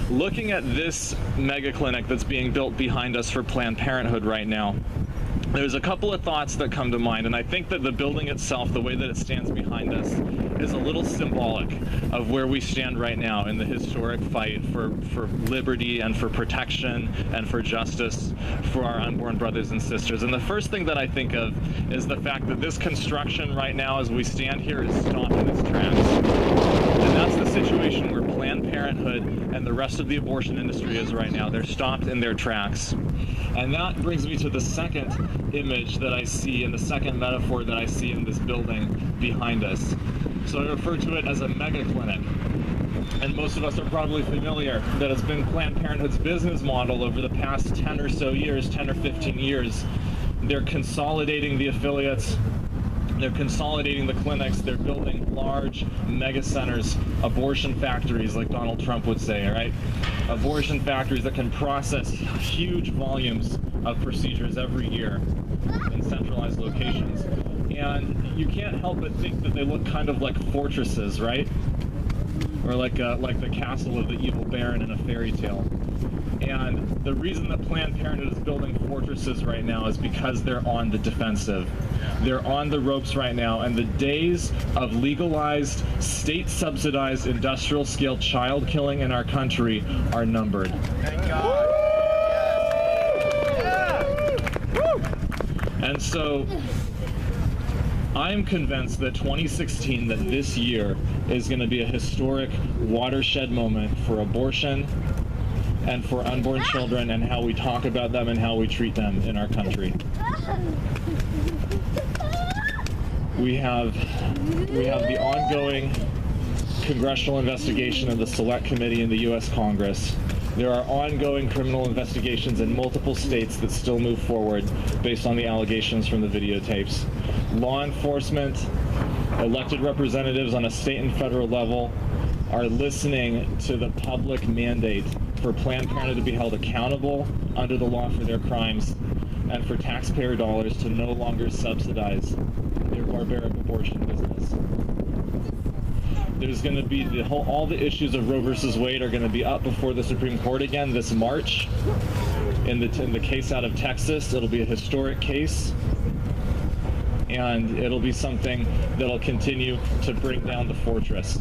looking at this mega clinic that's being built behind us for Planned Parenthood right now, there's a couple of thoughts that come to mind, and I think that the building itself, the way that it stands behind us, is a little symbolic of where we stand right now in the historic fight for liberty and for protection and for justice for our unborn brothers and sisters. And the first thing that I think of is the fact that this construction right now, as we stand here, is stopped in its tracks. And that's the situation where Planned Parenthood and the rest of the abortion industry is right now. They're stopped in their tracks. And that brings me to the second image that I see and the second metaphor that I see in this building behind us. So I refer to it as a mega clinic. And most of us are probably familiar that it's been Planned Parenthood's business model over the past 10 or so years, 10 or 15 years. They're consolidating the affiliates. They're consolidating the clinics. They're building large mega centers, abortion factories, like Donald Trump would say, right? Abortion factories that can process huge volumes of procedures every year in centralized locations. And you can't help but think that they look kind of like fortresses, right? Or like the castle of the evil baron in a fairy tale. And the reason that Planned Parenthood is building fortresses right now is because they're on the defensive. They're on the ropes right now, and the days of legalized, state-subsidized, industrial-scale child killing in our country are numbered. Thank God. And so I'm convinced that 2016, that this year, is going to be a historic watershed moment for abortion and for unborn children and how we talk about them and how we treat them in our country. We have the ongoing congressional investigation of the Select Committee in the U.S. Congress. There are ongoing criminal investigations in multiple states that still move forward based on the allegations from the videotapes. Law enforcement, elected representatives on a state and federal level are listening to the public mandate for Planned Parenthood to be held accountable under the law for their crimes and for taxpayer dollars to no longer subsidize their barbaric abortion business. There's going to be all the issues of Roe versus Wade are going to be up before the Supreme Court again this March. In the case out of Texas, it'll be a historic case, and it'll be something that'll continue to bring down the fortress.